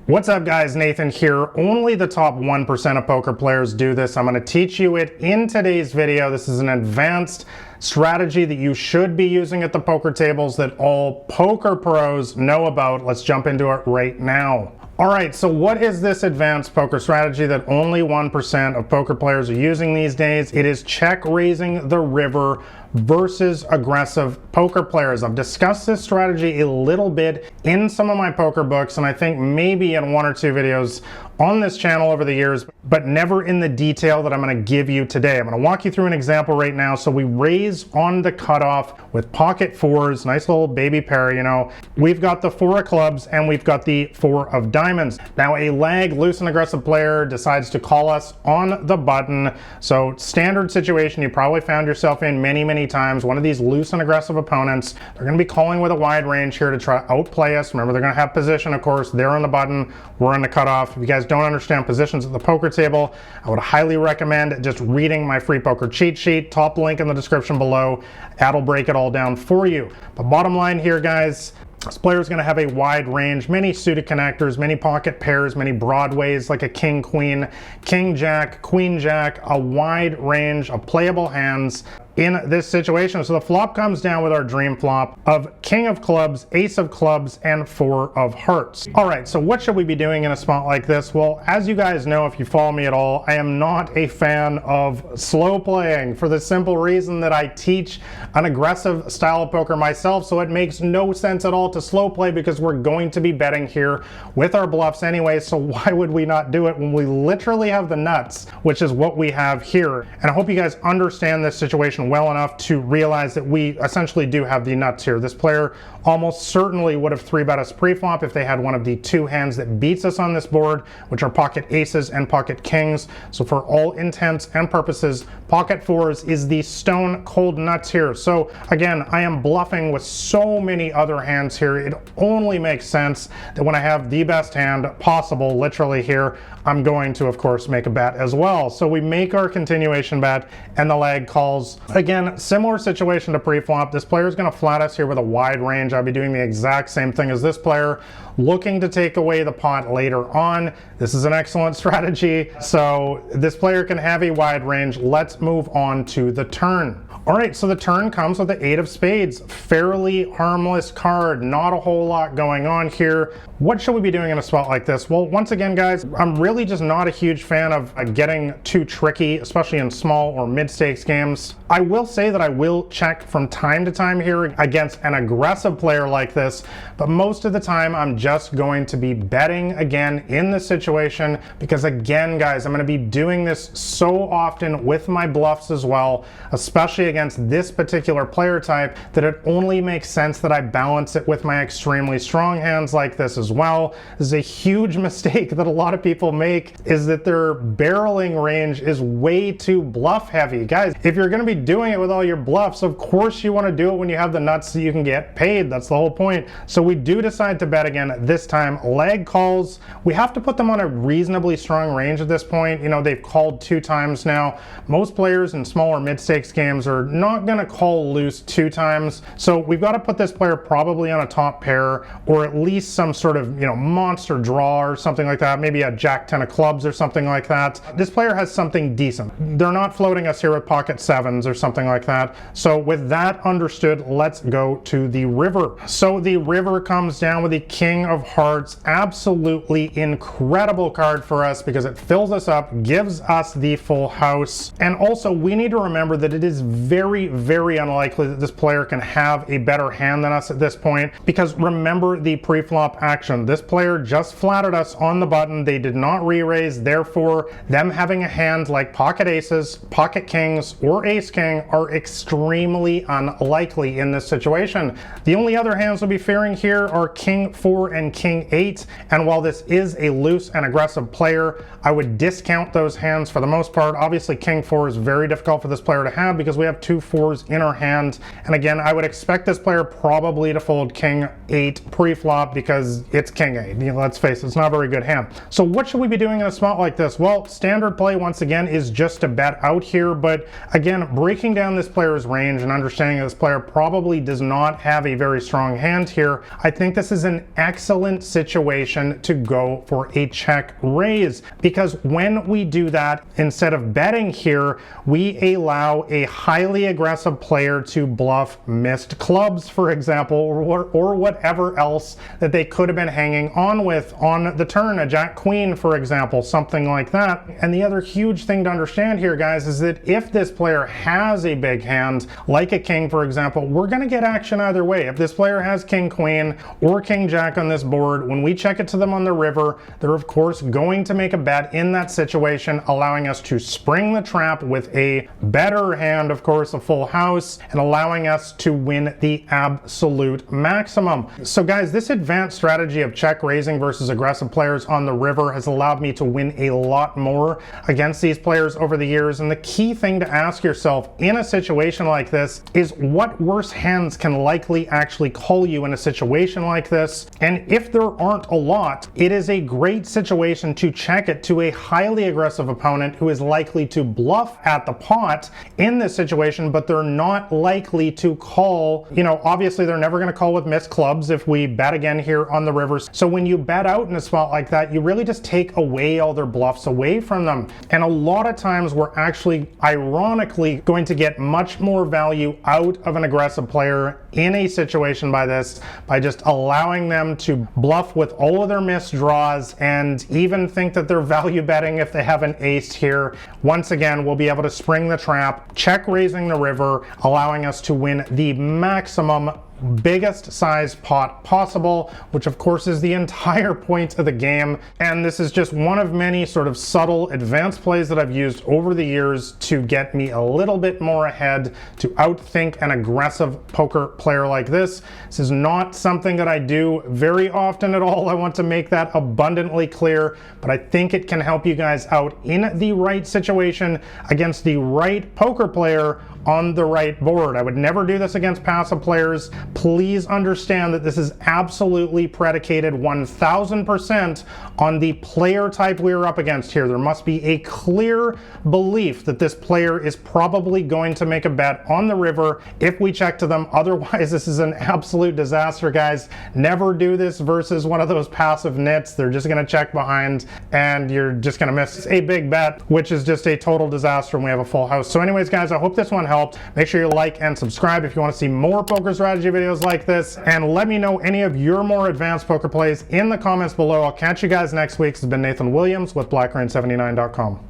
What's up guys, Nathan here. Only the top 1% of poker players do this. I'm going to teach you it in today's video. This is an advanced strategy that you should be using at the poker tables that all poker pros know about. Let's jump into it right now. Alright, so what is this advanced poker strategy that only 1% of poker players are using these days? It is check raising the river versus aggressive poker players. I've discussed this strategy a little bit in some of my poker books, and I think maybe in one or two videos on this channel over the years, but never in the detail that I'm going to give you today. I'm going to walk you through an example right now. So we raise on the cutoff with pocket fours, nice little baby pair, you know. We've got the 4 of clubs and we've got the 4 of diamonds. Now a lag, loose and aggressive player decides to call us on the button. So standard situation you probably found yourself in many times. One of these loose and aggressive opponents, they're going to be calling with a wide range here to try to outplay us. Remember, they're going to have position, of course. They're on the button, we're on the cutoff. If you guys don't understand positions at the poker table, I would highly recommend just reading my free poker cheat sheet. Top link in the description below. That'll break it all down for you. But bottom line here, guys, this player is going to have a wide range, many suited connectors, many pocket pairs, many broadways like a king, queen, king, jack, queen, jack, a wide range of playable hands in this situation. So the flop comes down with our dream flop of king of clubs, ace of clubs, and 4 of hearts. All right, so what should we be doing in a spot like this? Well, as you guys know, if you follow me at all, I am not a fan of slow playing for the simple reason that I teach an aggressive style of poker myself, so it makes no sense at all to slow play because we're going to be betting here with our bluffs anyway, so why would we not do it when we literally have the nuts, which is what we have here. And I hope you guys understand this situation well enough to realize that we essentially do have the nuts here. This player almost certainly would have 3-bet us pre-flop if they had one of the 2 hands that beats us on this board, which are pocket aces and pocket kings. So for all intents and purposes, pocket 4s is the stone cold nuts here. So again, I am bluffing with so many other hands here. It only makes sense that when I have the best hand possible, literally here, I'm going to, of course, make a bet as well. So we make our continuation bet and the lag calls. Again, similar situation to pre-flop. This player is going to flat us here with a wide range. I'll be doing the exact same thing as this player, looking to take away the pot later on. This is an excellent strategy. So this player can have a wide range. Let's move on to the turn. All right, so the turn comes with the 8 of spades. Fairly harmless card, not a whole lot going on here. What should we be doing in a spot like this? Well, once again, guys, I'm really just not a huge fan of getting too tricky, especially in small or mid-stakes games. I will say that I will check from time to time here against an aggressive player like this, but most of the time I'm just going to be betting again in this situation because, again, guys, I'm going to be doing this so often with my bluffs as well, especially against this particular player type, that it only makes sense that I balance it with my extremely strong hands like this as well. This is a huge mistake that a lot of people make, is that their barreling range is way too bluff heavy. Guys, if you're going to be doing it with all your bluffs, of course you want to do it when you have the nuts so you can get paid. That's the whole point. So we do decide to bet again this time. Lag calls. We have to put them on a reasonably strong range at this point. You know, they've called 2 times now. Most players in smaller mid-stakes games are not going to call loose 2 times. So we've got to put this player probably on a top pair, or at least some sort of, you know, monster draw or something like that. Maybe a jack 10 of clubs or something like that. This player has something decent. They're not floating us here with pocket 7s or something like that. So with that understood, let's go to the river. So the river comes down with the king of hearts. Absolutely incredible card for us because it fills us up, gives us the full house. And also we need to remember that it is very unlikely that this player can have a better hand than us at this point, because remember the pre-flop action. This player just flattered us on the button. They did not re-raise. Therefore, them having a hand like pocket aces, pocket kings, or ace king are extremely unlikely in this situation. The only other hands we'll be fearing here are king 4 and king 8. And while this is a loose and aggressive player, I would discount those hands for the most part. Obviously, king 4 is very difficult for this player to have because we have 2 4s in our hand. And again, I would expect this player probably to fold king 8 pre-flop because it's king 8. You know, let's face it, it's not a very good hand. So what should we be doing in a spot like this? Well, standard play once again is just to bet out here, but again, breaking down this player's range and understanding that this player probably does not have a very strong hand here, I think this is an excellent excellent situation to go for a check raise, because when we do that, instead of betting here, we allow a highly aggressive player to bluff missed clubs, for example, or whatever else that they could have been hanging on with on the turn, a jack queen, for example, something like that. And the other huge thing to understand here, guys, is that if this player has a big hand, like a king, for example, we're going to get action either way. If this player has king queen or king jack on this board, when we check it to them on the river, they're of course going to make a bet in that situation, allowing us to spring the trap with a better hand, of course, a full house, and allowing us to win the absolute maximum. So guys, this advanced strategy of check raising versus aggressive players on the river has allowed me to win a lot more against these players over the years. And the key thing to ask yourself in a situation like this is, what worse hands can likely actually call you in a situation like this? And if there aren't a lot, it is a great situation to check it to a highly aggressive opponent who is likely to bluff at the pot in this situation, but they're not likely to call, obviously they're never going to call with missed clubs if we bet again here on the rivers. So when you bet out in a spot like that, you really just take away all their bluffs away from them. And a lot of times we're actually ironically going to get much more value out of an aggressive player in a situation by this, by just allowing them to bluff with all of their missed draws and even think that they're value betting if they have an ace here. Once again, we'll be able to spring the trap, check raising the river, allowing us to win the maximum biggest size pot possible, which of course is the entire point of the game. And this is just one of many sort of subtle advanced plays that I've used over the years to get me a little bit more ahead, to outthink an aggressive poker player like this. This is not something that I do very often at all. I want to make that abundantly clear, but I think it can help you guys out in the right situation against the right poker player on the right board. I would never do this against passive players. Please understand that this is absolutely predicated 1000% on the player type we are up against here. There must be a clear belief that this player is probably going to make a bet on the river if we check to them. Otherwise, this is an absolute disaster, guys. Never do this versus one of those passive nits. They're just going to check behind and you're just going to miss a big bet, which is just a total disaster when we have a full house. So anyways, guys, I hope this one helped. Make sure you like and subscribe if you want to see more poker strategy videos like this, and let me know any of your more advanced poker plays in the comments below. I'll catch you guys next week. This has been Nathan Williams with BlackRain79.com.